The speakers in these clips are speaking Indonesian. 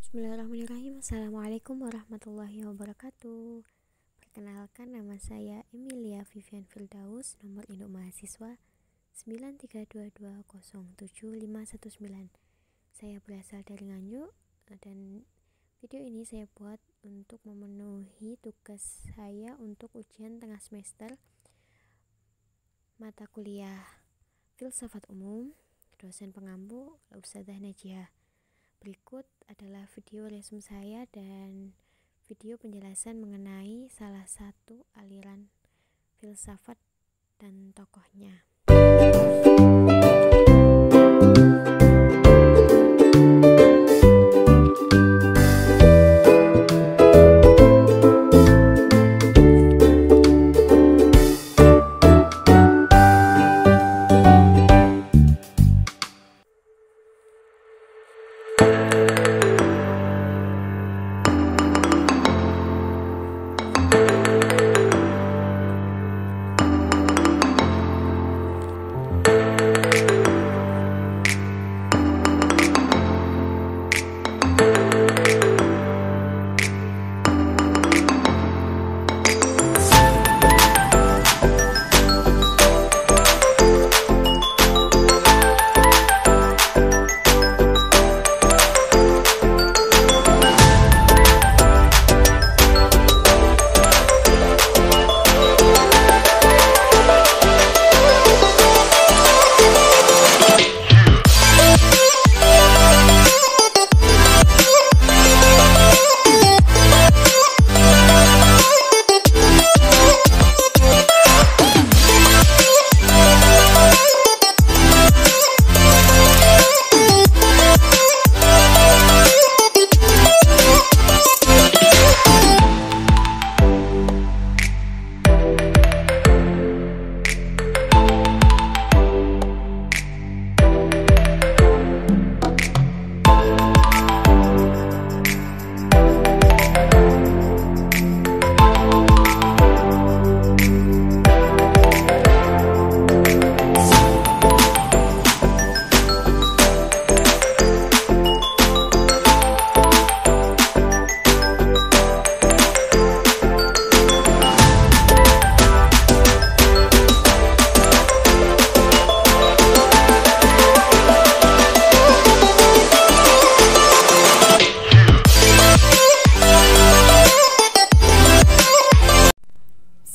Bismillahirrahmanirrahim. Assalamualaikum warahmatullahi wabarakatuh. Perkenalkan, nama saya Emilia Vivian Firdaus, nomor induk mahasiswa 932207519. Saya berasal dari Nganjuk dan video ini saya buat untuk memenuhi tugas saya untuk ujian tengah semester mata kuliah Filsafat Umum, dosen pengampu Ustadzah Najiyah. Berikut adalah video resume saya dan video penjelasan mengenai salah satu aliran filsafat dan tokohnya.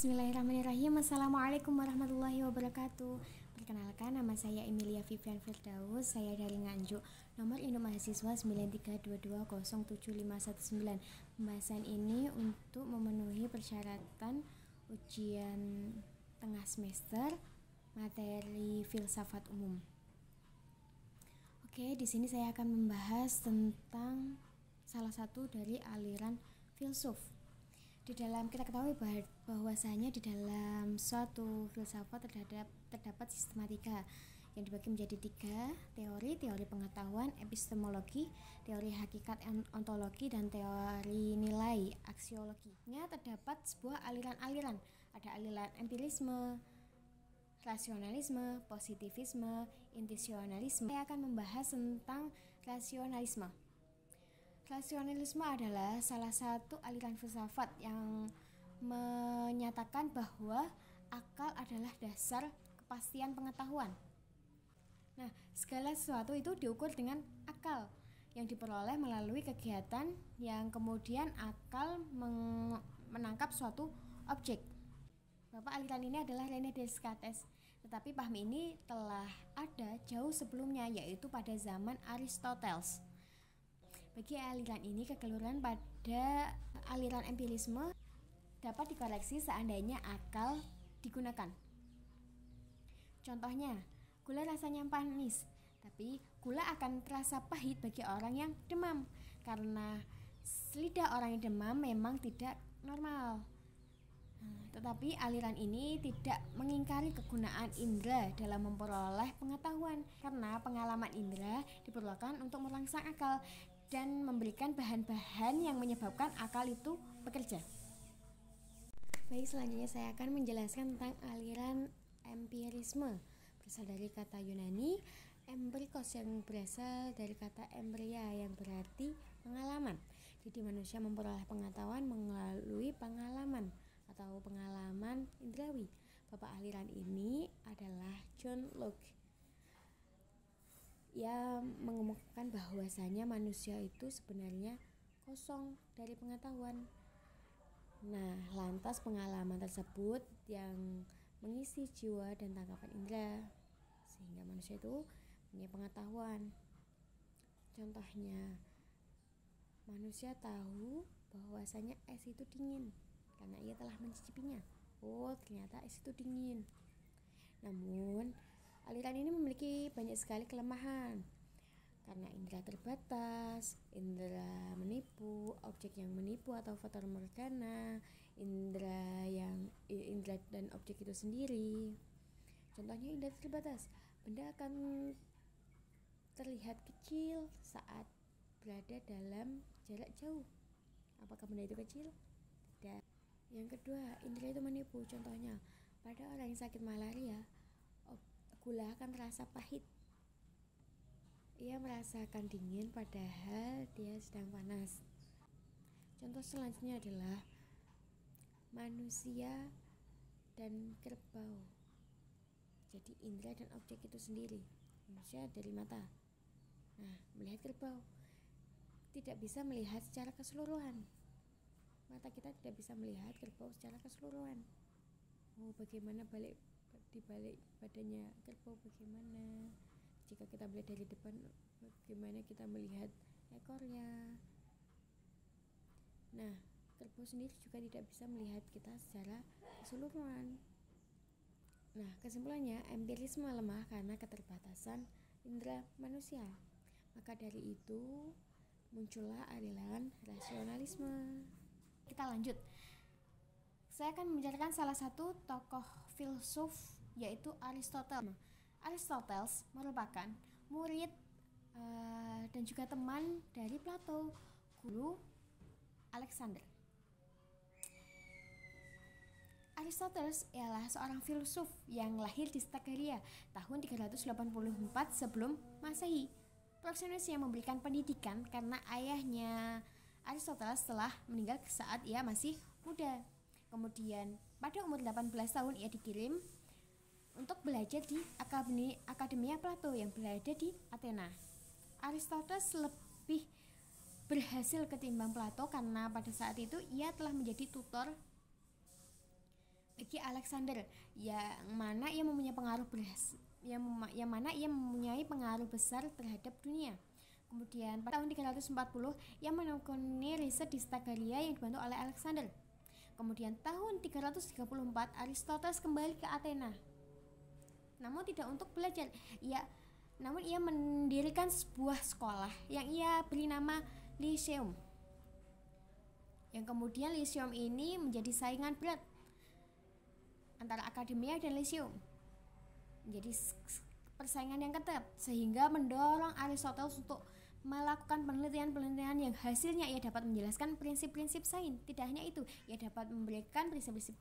Bismillahirrahmanirrahim. Assalamualaikum warahmatullahi wabarakatuh. Perkenalkan, nama saya Emilia Vivian Firdaus. Saya dari Nganjuk, nomor induk mahasiswa 932207519. Pembahasan ini untuk memenuhi persyaratan ujian tengah semester materi filsafat umum. Oke, di sini saya akan membahas tentang salah satu dari aliran filsuf. Di dalam kita ketahui bahwasanya di dalam suatu filsafat terdapat sistematika yang dibagi menjadi 3 teori pengetahuan, epistemologi, teori hakikat ontologi, dan teori nilai aksiologinya. Terdapat sebuah aliran-aliran, ada aliran empirisme, rasionalisme, positivisme, intuisionalisme. Saya akan membahas tentang rasionalisme. Rasionalisme adalah salah satu aliran filsafat yang menyatakan bahwa akal adalah dasar kepastian pengetahuan. Nah, segala sesuatu itu diukur dengan akal yang diperoleh melalui kegiatan yang kemudian akal menangkap suatu objek. Bapak aliran ini adalah René Descartes, tetapi paham ini telah ada jauh sebelumnya, yaitu pada zaman Aristoteles. Bagi aliran ini, kekeliruan pada aliran empirisme dapat dikoreksi seandainya akal digunakan. Contohnya, gula rasanya manis, tapi gula akan terasa pahit bagi orang yang demam, karena lidah orang yang demam memang tidak normal. Tetapi aliran ini tidak mengingkari kegunaan indera dalam memperoleh pengetahuan, karena pengalaman indera diperlukan untuk merangsang akal dan memberikan bahan-bahan yang menyebabkan akal itu bekerja. Baik, selanjutnya saya akan menjelaskan tentang aliran empirisme. Berasal dari kata Yunani empirikos yang berasal dari kata embrya yang berarti pengalaman. Jadi manusia memperoleh pengetahuan melalui pengalaman atau pengalaman indrawi. Bapak aliran ini adalah John Locke. Ia mengemukakan bahwasanya manusia itu sebenarnya kosong dari pengetahuan. Nah, lantas pengalaman tersebut yang mengisi jiwa dan tangkapan indera, sehingga manusia itu punya pengetahuan. Contohnya, manusia tahu bahwasanya es itu dingin karena ia telah mencicipinya. Oh, ternyata es itu dingin. Namun, aliran ini memiliki banyak sekali kelemahan. Karena indera terbatas, indera menipu, objek yang menipu atau fatamorgana, indera dan objek itu sendiri. Contohnya indera terbatas, benda akan terlihat kecil saat berada dalam jarak jauh. Apakah benda itu kecil? Tidak. Yang kedua, indera itu menipu. Contohnya, pada orang yang sakit malaria, gula akan terasa pahit. Ia merasakan dingin padahal dia sedang panas. Contoh selanjutnya adalah manusia dan kerbau. Jadi indera dan objek itu sendiri. Manusia dari mata. Nah, melihat kerbau tidak bisa melihat secara keseluruhan. Mata kita tidak bisa melihat kerbau secara keseluruhan. Oh, bagaimana di balik badannya kerbau, bagaimana jika kita melihat dari depan, bagaimana kita melihat ekornya. Nah, kerbau sendiri juga tidak bisa melihat kita secara keseluruhan. Nah, kesimpulannya, empirisme lemah karena keterbatasan indera manusia. Maka dari itu muncullah aliran rasionalisme. Kita lanjut. Saya akan membicarakan salah satu tokoh filsuf, yaitu Aristoteles. Aristoteles merupakan murid dan juga teman dari Plato, guru Alexander. Aristoteles ialah seorang filsuf yang lahir di Stagaria tahun 384 sebelum Masehi. Proxenus yang memberikan pendidikan karena ayahnya Aristoteles telah meninggal saat ia masih muda. Kemudian pada umur 18 tahun ia dikirim untuk belajar di Akademia Plato yang berada di Athena. Aristoteles lebih berhasil ketimbang Plato karena pada saat itu ia telah menjadi tutor bagi Alexander, yang mana ia mempunyai pengaruh besar terhadap dunia. Kemudian pada tahun 340 ia menekuni riset di Stagaria yang dibantu oleh Alexander. Kemudian tahun 334 Aristoteles kembali ke Athena, namun tidak untuk belajar. Namun ia mendirikan sebuah sekolah yang ia beri nama Lyceum. Yang kemudian Lyceum ini menjadi saingan berat antara Akademia dan Lyceum. Menjadi persaingan yang ketat sehingga mendorong Aristoteles untuk melakukan penelitian-penelitian yang hasilnya ia dapat menjelaskan prinsip-prinsip sains. Tidak hanya itu, ia dapat memberikan prinsip-prinsip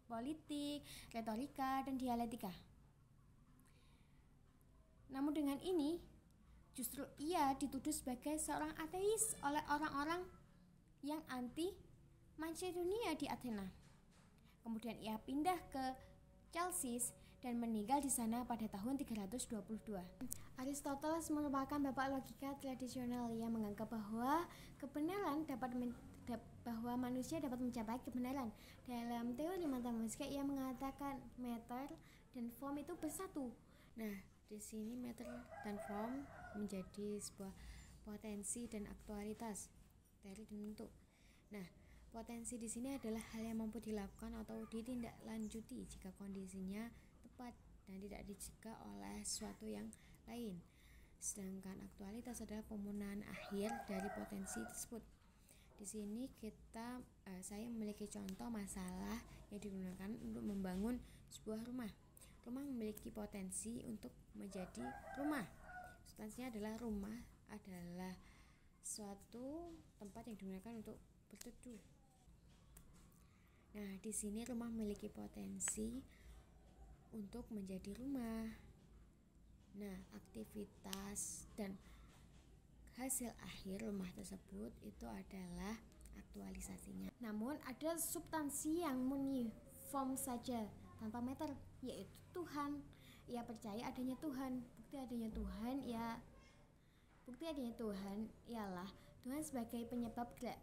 politik, retorika, dan dialektika. Namun dengan ini, justru ia dituduh sebagai seorang ateis oleh orang-orang yang anti Macedonia di Athena. Kemudian ia pindah ke Chalcis dan meninggal di sana pada tahun 322. Aristoteles merupakan bapak logika tradisional yang menganggap bahwa bahwa manusia dapat mencapai kebenaran. Dalam teori matematika ia mengatakan matter dan form itu bersatu. Nah, di sini matter dan form menjadi sebuah potensi dan aktualitas, teori dan bentuk. Nah, potensi di sini adalah hal yang mampu dilakukan atau ditindaklanjuti jika kondisinya tepat dan tidak dicegah oleh sesuatu yang lain. Sedangkan aktualitas adalah pemenuhan akhir dari potensi tersebut. Di sini saya memiliki contoh masalah yang digunakan untuk membangun sebuah rumah. Rumah memiliki potensi untuk menjadi rumah. Substansinya adalah rumah adalah suatu tempat yang digunakan untuk berteduh. Nah, di sini rumah memiliki potensi untuk menjadi rumah. Nah, aktivitas dan hasil akhir rumah tersebut itu adalah aktualisasinya. Namun ada substansi yang uniform saja tanpa meter, yaitu Tuhan. Ia percaya adanya Tuhan. Bukti adanya Tuhan ialah Tuhan sebagai penyebab gerak.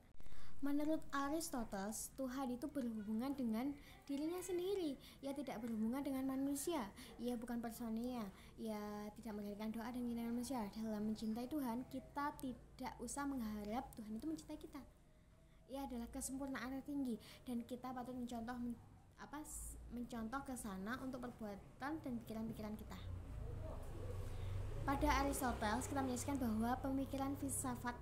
Menurut Aristoteles, Tuhan itu berhubungan dengan dirinya sendiri. Ia tidak berhubungan dengan manusia. Ia bukan personnya. Ia tidak mendengarkan doa dan keinginan manusia. Dalam mencintai Tuhan, kita tidak usah mengharap Tuhan itu mencintai kita. Ia adalah kesempurnaan tertinggi dan kita patut mencontoh ke sana untuk perbuatan dan pikiran-pikiran kita. Pada Aristoteles, kita menyaksikan bahwa pemikiran filsafat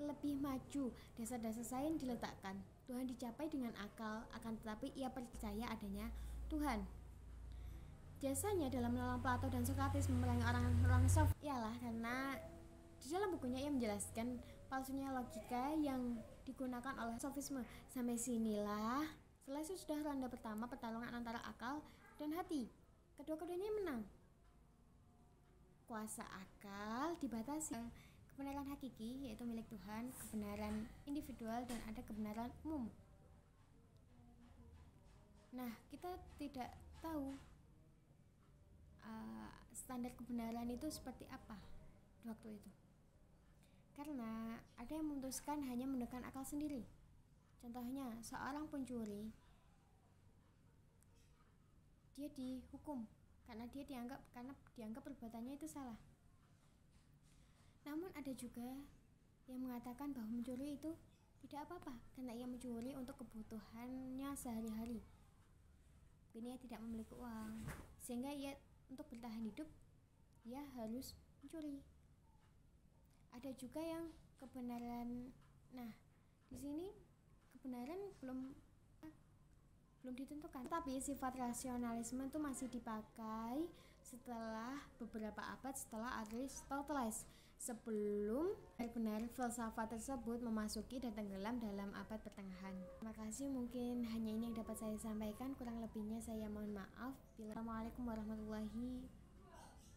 lebih maju. Dasar-dasar sains diletakkan. Tuhan dicapai dengan akal, akan tetapi ia percaya adanya Tuhan. Jasanya dalam menolong Plato dan Sokrates memerangi orang-orang soft ialah karena di dalam bukunya ia menjelaskan palsunya logika yang digunakan oleh sofisme. Sampai sinilah selesai sudah ronde pertama pertarungan antara akal dan hati. Kedua-keduanya menang. Kuasa akal dibatasi. Kebenaran hakiki yaitu milik Tuhan, kebenaran individual, dan ada kebenaran umum. Nah, kita tidak tahu standar kebenaran itu seperti apa di waktu itu, karena ada yang memutuskan hanya menggunakan akal sendiri. Contohnya, seorang pencuri, dia dihukum karena dianggap perbuatannya itu salah. Namun ada juga yang mengatakan bahwa mencuri itu tidak apa-apa karena ia mencuri untuk kebutuhannya sehari-hari. Mungkin ia tidak memiliki uang, sehingga ia untuk bertahan hidup ia harus mencuri. Ada juga yang kebenaran. Nah, di sini kebenaran belum ditentukan. Tapi sifat rasionalisme itu masih dipakai setelah beberapa abad setelah Aristoteles, sebelum benar-benar filsafat tersebut memasuki dan tenggelam dalam abad pertengahan. Terima kasih, mungkin hanya ini yang dapat saya sampaikan, kurang lebihnya saya mohon maaf. Assalamualaikum warahmatullahi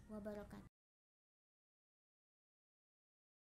wabarakatuh.